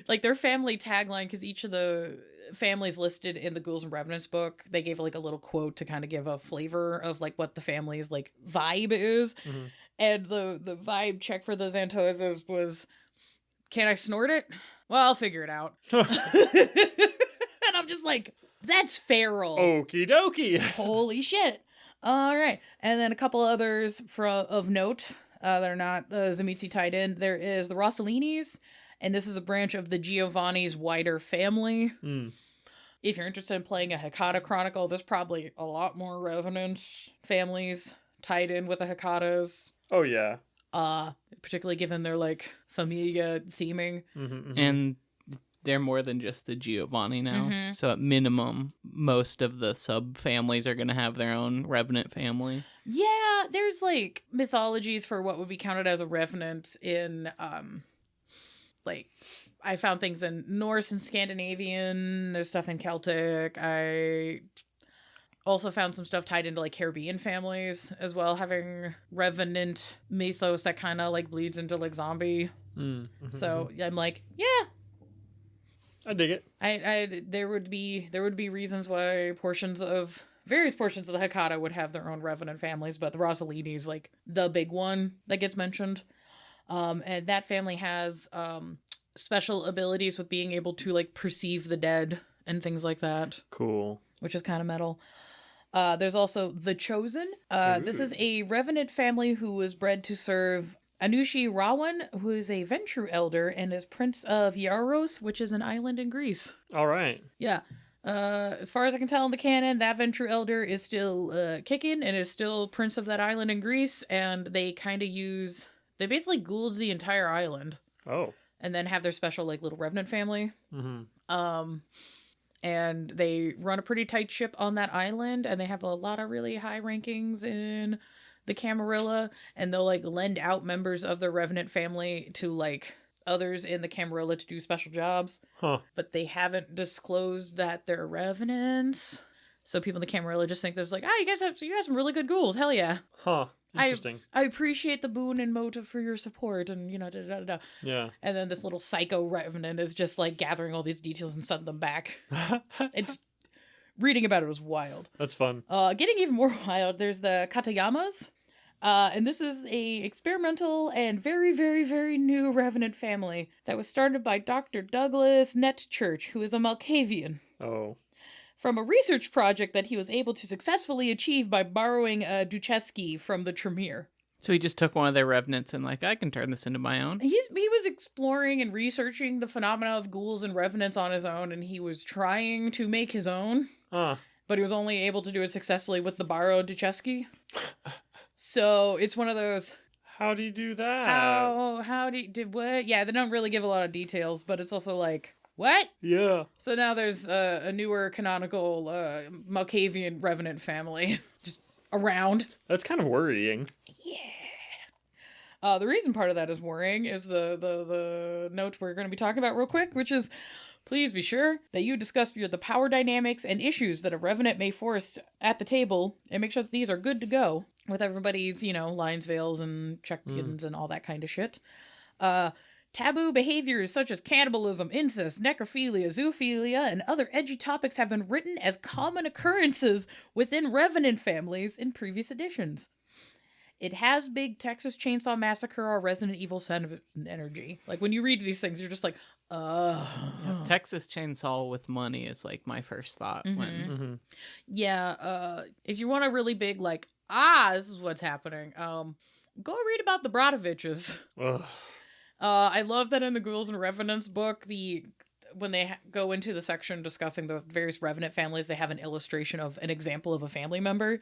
their family tagline, because each of the families listed in the Ghouls and Revenants book, they gave a little quote to kind of give a flavor of what the family's vibe is. Mm-hmm. And the vibe check for the Xantosas was, can I snort it? Well, I'll figure it out. And I'm just that's feral. Okie dokie. Holy shit. All right. And then a couple others of note that are not Tzimisce tied in. There is the Rossellinis, and this is a branch of the Giovanni's wider family. Mm. If you're interested in playing a Hecata Chronicle, there's probably a lot more Revenant families tied in with the Hecatas. Oh yeah. Particularly given their Familia theming. Mm-hmm, mm-hmm. And they're more than just the Giovanni now. Mhm. So at minimum, most of the sub families are going to have their own Revenant family. Yeah, there's like mythologies for what would be counted as a revenant in like I found things in Norse and Scandinavian, there's stuff in Celtic. I also found some stuff tied into like Caribbean families as well, having revenant mythos that kind of like bleeds into like zombie. So I'm like, yeah, I dig it. I there would be reasons why various portions of the Hecata would have their own revenant families, but the Rossellini is like the big one that gets mentioned. And that family has special abilities with being able to like perceive the dead and things like that. Cool. Which is kind of metal. There's also the Chosen. This is a revenant family who was bred to serve Anushi Rawan, who is a Ventru elder and is Prince of Yaros, which is an island in Greece. All right. Yeah. As far as I can tell in the canon, that Ventru elder is still kicking and is still Prince of that island in Greece, and they basically ghouled the entire island. Oh. And then have their special like little revenant family. Mm-hmm. And they run a pretty tight ship on that island, and they have a lot of really high rankings in the Camarilla, and they'll like lend out members of their revenant family to like others in the Camarilla to do special jobs. Huh. But they haven't disclosed that they're revenants. So people in the Camarilla just think there's like, you guys have some really good ghouls. Hell yeah. Huh. Interesting. I appreciate the boon and motive for your support, and da-da-da-da. Yeah. And then this little psycho revenant is just like gathering all these details and sending them back. It's reading about it was wild. That's fun. Getting even more wild, there's the Katayamas. And this is a experimental and very, very, very new revenant family that was started by Dr. Douglas Netchurch, who is a Malkavian. Oh. From a research project that he was able to successfully achieve by borrowing Ducheski from the Tremere. So he just took one of their revenants and like, I can turn this into my own. He was exploring and researching the phenomena of ghouls and revenants on his own, and he was trying to make his own. But he was only able to do it successfully with the borrowed Ducheski. So it's one of those... How do you do that? How did what? Yeah, they don't really give a lot of details, but it's also like... What? Yeah. So now there's a newer canonical Malkavian revenant family just around. That's kind of worrying. Yeah. The reason part of that is worrying is the note we're going to be talking about real quick, which is please be sure that you discuss the power dynamics and issues that a revenant may force at the table, and make sure that these are good to go with everybody's, lines, veils, and check-ins and all that kind of shit. Taboo behaviors such as cannibalism, incest, necrophilia, zoophilia, and other edgy topics have been written as common occurrences within revenant families in previous editions. It has big Texas Chainsaw Massacre or Resident Evil 7 energy. Like, when you read these things, you're just like, Yeah, Texas Chainsaw with money is like my first thought. Yeah, if you want a really big, like, this is what's happening, go read about the Brodoviches. Ugh. I love that in the Ghouls and Revenants book, when they go into the section discussing the various Revenant families, they have an illustration of an example of a family member.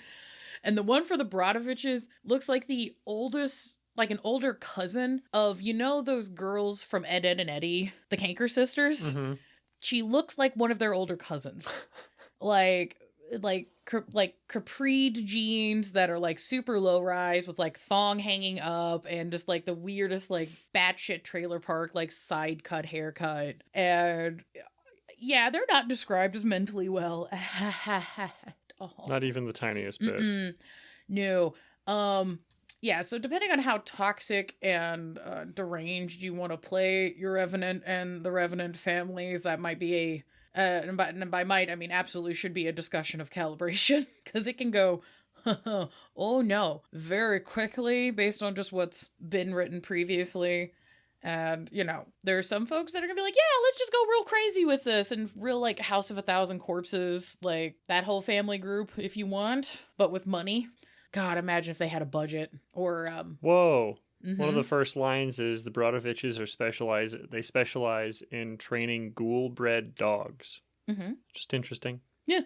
And the one for the Brodoviches looks like the oldest, like an older cousin of, those girls from Ed, Ed, and Eddie, the Kanker sisters? Mm-hmm. She looks like one of their older cousins. like capried jeans that are like super low rise with like thong hanging up and just like the weirdest like batshit trailer park like side cut haircut. And yeah, they're not described as mentally well at all. Not even the tiniest bit. No. Yeah, so depending on how toxic and deranged you want to play your Revenant and the Revenant families, that might be a and by might, I mean absolutely should be a discussion of calibration, because it can go, oh no, very quickly based on just what's been written previously. And, there are some folks that are gonna be like, yeah, let's just go real crazy with this, and real, like, House of 1,000 Corpses, like, that whole family group, if you want, but with money. God, imagine if they had a budget, or, Whoa. One of the first lines is the Brodoviches they specialize in training ghoul-bred dogs. Just interesting. Yeah.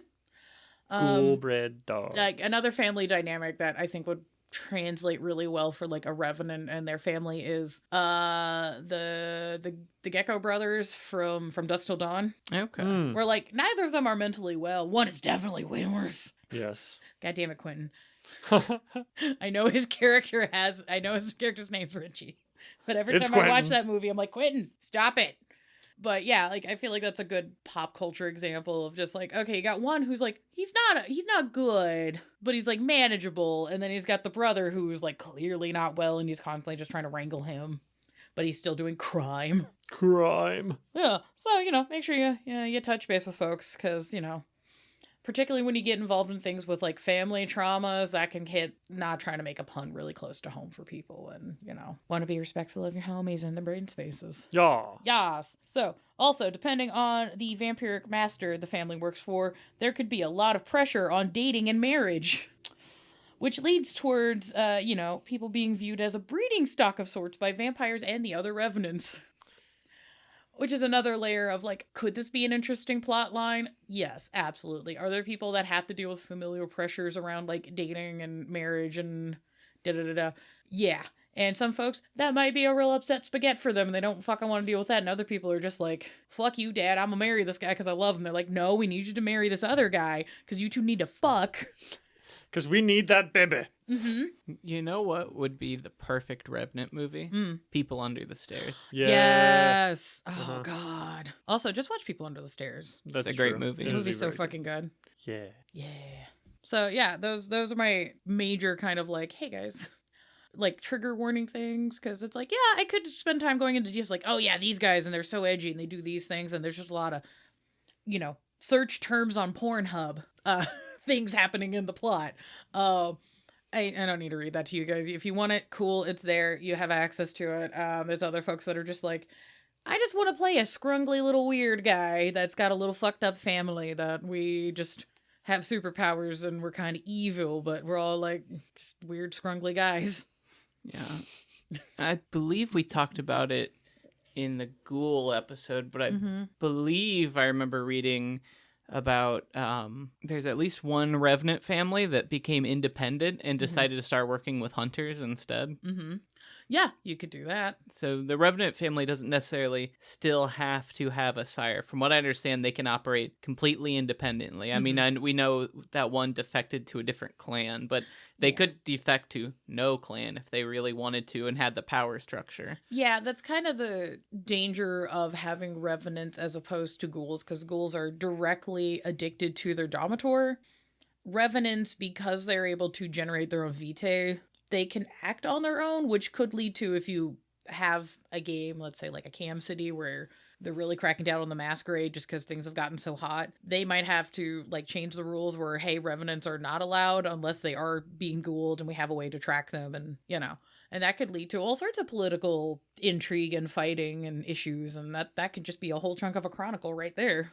Ghoul-bred dogs. Like, another family dynamic that I think would translate really well for like a revenant and their family is the Gecko brothers from Dusk Till Dawn. Okay. Where like neither of them are mentally well. One is definitely way worse. Yes. God damn it, Quentin. I know his character's name's Richie. But every It's time I watch Quentin. that movie, I'm like, Quentin, stop it. But yeah, like I feel like that's a good pop culture example of just like, okay, you got one who's like, he's not good, but he's like manageable, and then he's got the brother who's like clearly not well, and he's constantly just trying to wrangle him, but he's still doing crime. Yeah, so make sure you touch base with folks, because particularly when you get involved in things with like family traumas, that can hit, not trying to make a pun, really close to home for people, and want to be respectful of your homies and the brain spaces. Yeah. Yas. So, also, depending on the vampiric master the family works for, there could be a lot of pressure on dating and marriage, which leads towards people being viewed as a breeding stock of sorts by vampires and the other revenants. Which is another layer of like, could this be an interesting plot line? Yes, absolutely. Are there people that have to deal with familial pressures around like dating and marriage and da-da-da-da? Yeah. And some folks, that might be a real upset spaghetti for them and they don't fucking want to deal with that. And other people are just like, fuck you, dad, I'm gonna marry this guy because I love him. They're like, no, we need you to marry this other guy because you two need to fuck. Because we need that baby. Mm-hmm. You know what would be the perfect Revenant movie? People Under the Stairs. Yeah. Yes. Oh, Uh-huh. God. Also, just watch People Under the Stairs. That's It's a great true. movie. It The is movie's so very fucking good. good. Yeah. Yeah. So yeah, those are my major kind of like, hey guys, like trigger warning things, because it's like, yeah, I could spend time going into just like, oh yeah, these guys and they're so edgy and they do these things and there's just a lot of, search terms on Pornhub, things happening in the plot. I don't need to read that to you guys. If you want it, cool, it's there. You have access to it. There's other folks that are just like, I just want to play a scrungly little weird guy that's got a little fucked up family that we just have superpowers and we're kind of evil, but we're all like just weird scrungly guys. Yeah. I believe we talked about it in the ghoul episode, but I believe I remember reading about there's at least one Revenant family that became independent and decided to start working with hunters instead. Yeah, you could do that. So the Revenant family doesn't necessarily still have to have a sire. From what I understand, they can operate completely independently. I mean, we know that one defected to a different clan, but they could defect to no clan if they really wanted to and had the power structure. Yeah, that's kind of the danger of having revenants as opposed to ghouls, because ghouls are directly addicted to their dominator. Revenants, because they're able to generate their own vitae, they can act on their own, which could lead to, if you have a game, let's say like a Cam City, where they're really cracking down on the masquerade just because things have gotten so hot, they might have to like change the rules where, hey, revenants are not allowed unless they are being ghouled and we have a way to track them, and and that could lead to all sorts of political intrigue and fighting and issues, and that could just be a whole chunk of a chronicle right there.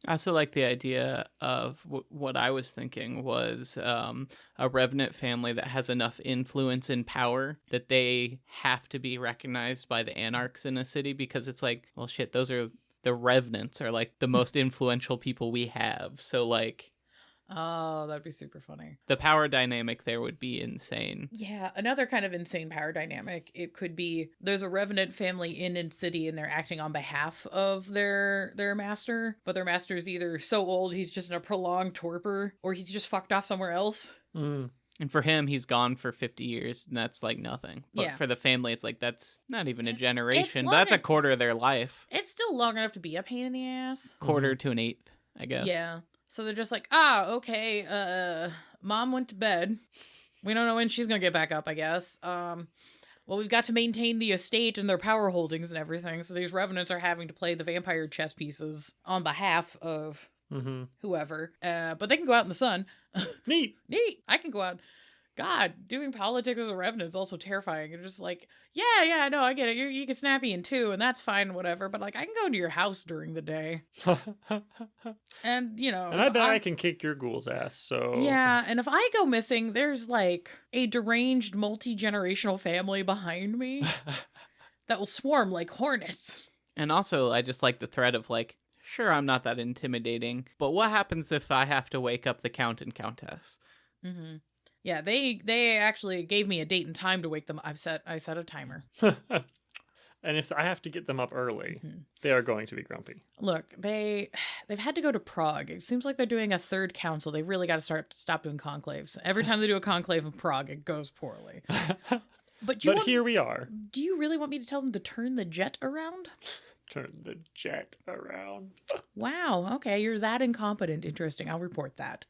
I also like the idea of what I was thinking was a Revenant family that has enough influence and power that they have to be recognized by the Anarchs in a city, because it's like, well, shit, those are the Revenants are like the most influential people we have. So like, Oh, that'd be super funny. the power dynamic there would be insane. Yeah, another kind of insane power dynamic. It could be there's a revenant family in city and they're acting on behalf of their master, but their master is either so old he's just in a prolonged torpor, or he's just fucked off somewhere else. And for him, he's gone for 50 years, and that's like nothing. But Yeah. for the family, it's like, that's not even a generation. long That's a en- quarter of their life. It's still long enough to be a pain in the ass. Quarter to an eighth, I guess. Yeah. So they're just like, okay, mom went to bed. We don't know when she's gonna get back up, I guess. Well, we've got to maintain the estate and their power holdings and everything, so these revenants are having to play the vampire chess pieces on behalf of whoever. But they can go out in the sun. Neat. Neat. I can go out. God, doing politics as a revenant is also terrifying. You're just like, yeah, no, I get it. You can snap me in two, and that's fine, whatever. But like, I can go into your house during the day, and And I bet I can kick your ghoul's ass, so... Yeah, and if I go missing, there's like a deranged multi-generational family behind me that will swarm like hornets. And also, I just like the thread of like, sure, I'm not that intimidating, but what happens if I have to wake up the Count and Countess? Yeah, they actually gave me a date and time to wake them. I set a timer. And if I have to get them up early, they are going to be grumpy. Look, they've had to go to Prague. It seems like they're doing a third council. They really got to stop doing conclaves. Every time they do a conclave in Prague, it goes poorly. But here we are. Do you really want me to tell them to turn the jet around? Turn the jet around. Wow. Okay, you're that incompetent. Interesting. I'll report that.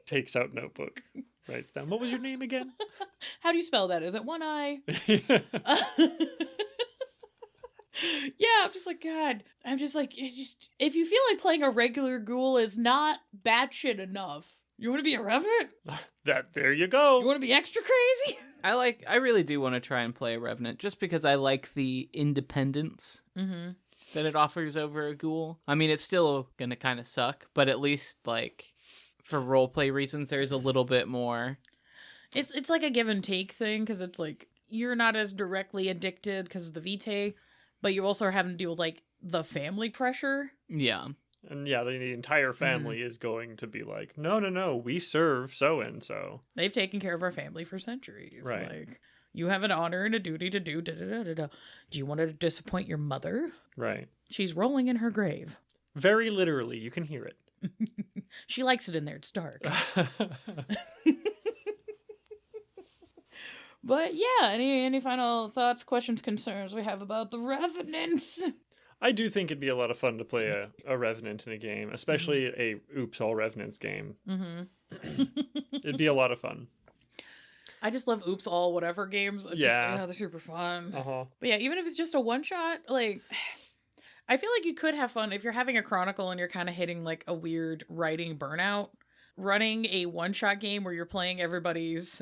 Takes out notebook. Writes down. What was your name again? How do you spell that? Is it one I? Yeah, I'm just like, God. I'm just like, if you feel like playing a regular ghoul is not batshit enough, you want to be a revenant? There you go. You want to be extra crazy? I really do want to try and play a revenant just because I like the independence that it offers over a ghoul. I mean, it's still gonna kind of suck, but at least like for roleplay reasons, there's a little bit more. It's like a give and take thing because it's like you're not as directly addicted because of the vitae, but you also are having to deal with like the family pressure. Yeah. And yeah, the entire family is going to be like, no, we serve so and so. They've taken care of our family for centuries. Right. Like, you have an honor and a duty to do. Do you want to disappoint your mother? Right. She's rolling in her grave. Very literally, you can hear it. She likes it in there. It's dark. But yeah, any final thoughts, questions, concerns we have about the Revenants? I do think it'd be a lot of fun to play a Revenant in a game, especially a Oops All Revenants game. It'd be a lot of fun. I just love Oops All Whatever games. Yeah. They're super fun. Uh-huh. But yeah, even if it's just a one-shot, like, I feel like you could have fun if you're having a chronicle and you're kind of hitting like a weird writing burnout. Running a one-shot game where you're playing everybody's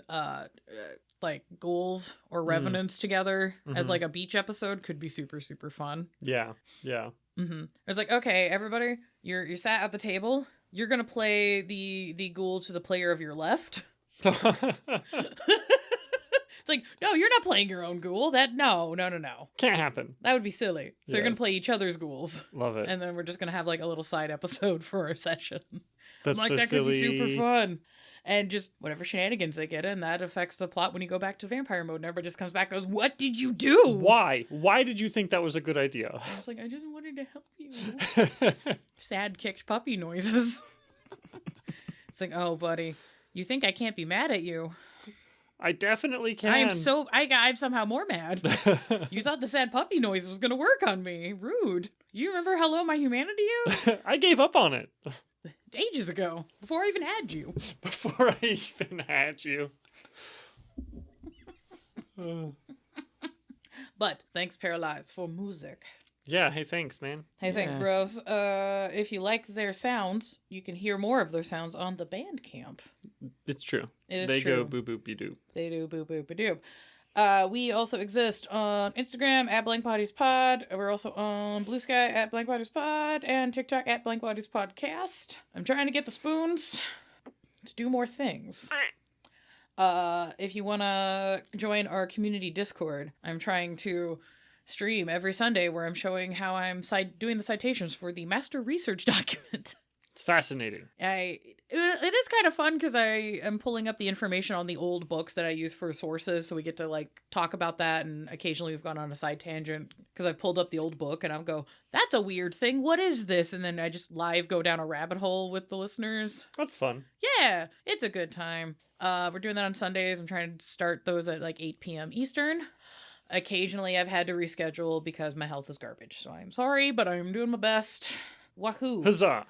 like ghouls or revenants together as like a beach episode could be super, super fun. Yeah. It's like, okay, everybody, you're sat at the table. You're gonna play the ghoul to the player of your left. It's like, no, you're not playing your own ghoul. No. Can't happen. That would be silly. So you're gonna Yes. play each other's ghouls. Love it. And then we're just gonna have like a little side episode for our session. That's I'm like, so that silly. could be super fun. And just whatever shenanigans they get in, that affects the plot when you go back to vampire mode and everybody just comes back and goes, what did you do? Why? Why did you think that was a good idea? I was like, I just wanted to help you. Sad kicked puppy noises. It's like, oh, buddy, you think I can't be mad at you? I definitely can. I'm somehow more mad. You thought the sad puppy noise was going to work on me. Rude. You remember how low my humanity is? I gave up on it. Ages ago, before I even had you. Before I even had you. But thanks, Paralyze, for music. Yeah, hey, thanks, man. Hey, thanks, Yeah. bros. If you like their sounds, you can hear more of their sounds on the Bandcamp. It's true. It is they true. go boop boop be doop. They do, boop, boop, doop. We also exist on Instagram at blankbodiespod. We're also on Blue Sky at blankbodiespod and TikTok at blankbodiespodcast. I'm trying to get the spoons to do more things. If you want to join our community Discord, I'm trying to stream every Sunday where I'm showing how I'm doing the citations for the master research document. It's fascinating. It is kind of fun because I am pulling up the information on the old books that I use for sources, so we get to like talk about that, and occasionally we've gone on a side tangent because I've pulled up the old book and I'll go, that's a weird thing, what is this? And then I just live go down a rabbit hole with the listeners. That's fun. Yeah, it's a good time. We're doing that on Sundays. I'm trying to start those at like 8 p.m. Eastern. Occasionally I've had to reschedule because my health is garbage, so I'm sorry, but I'm doing my best. Wahoo. Huzzah.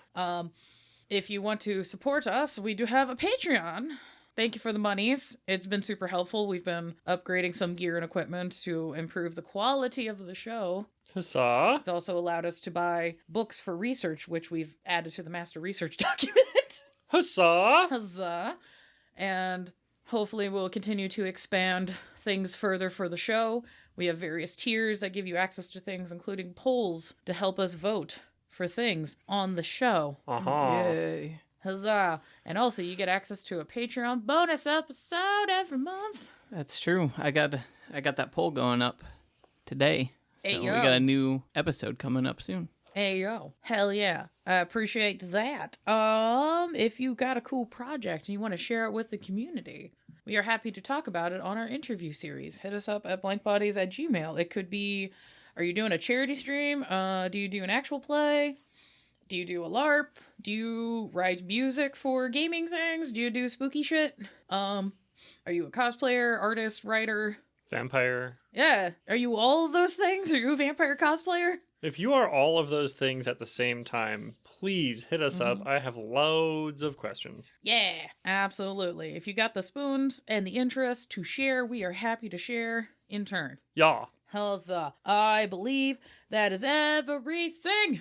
If you want to support us, we do have a Patreon. Thank you for the monies. It's been super helpful. We've been upgrading some gear and equipment to improve the quality of the show. Huzzah. It's also allowed us to buy books for research, which we've added to the master research document. Huzzah. Huzzah. And hopefully we'll continue to expand things further for the show. We have various tiers that give you access to things, including polls to help us vote for things on the show. Uh-huh. Yay. Huzzah. And also you get access to a Patreon bonus episode every month. That's true. I got that poll going up today. So Hey, we yo. got a new episode coming up soon. Hey yo, hell yeah. I appreciate that. If you got a cool project and you want to share it with the community, we are happy to talk about it on our interview series. Hit us up at blankbodies@gmail.com. It could be, are you doing a charity stream? Do you do an actual play? Do you do a LARP? Do you write music for gaming things? Do you do spooky shit? Are you a cosplayer, artist, writer? Vampire. Yeah. Are you all of those things? Are you a vampire cosplayer? If you are all of those things at the same time, please hit us up. I have loads of questions. Yeah, absolutely. If you got the spoons and the interest to share, we are happy to share in turn. Yeah. Huzzah. I believe that is everything.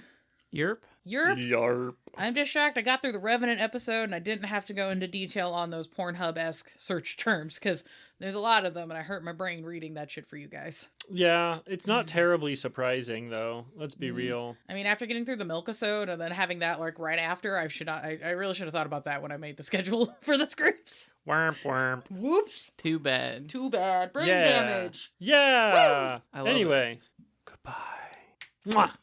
Yerp. Yarp. I'm just shocked I got through the Revenant episode and I didn't have to go into detail on those Pornhub-esque search terms, because there's a lot of them and I hurt my brain reading that shit for you guys. Yeah, it's not terribly surprising, though. Let's be real. I mean, after getting through the Milk-isode and then having that like right after, I really should have thought about that when I made the schedule for the scripts. Womp womp. Whoops. Too bad. Too bad. Brain Yeah. damage. Yeah. I love Anyway, goodbye. Mwah.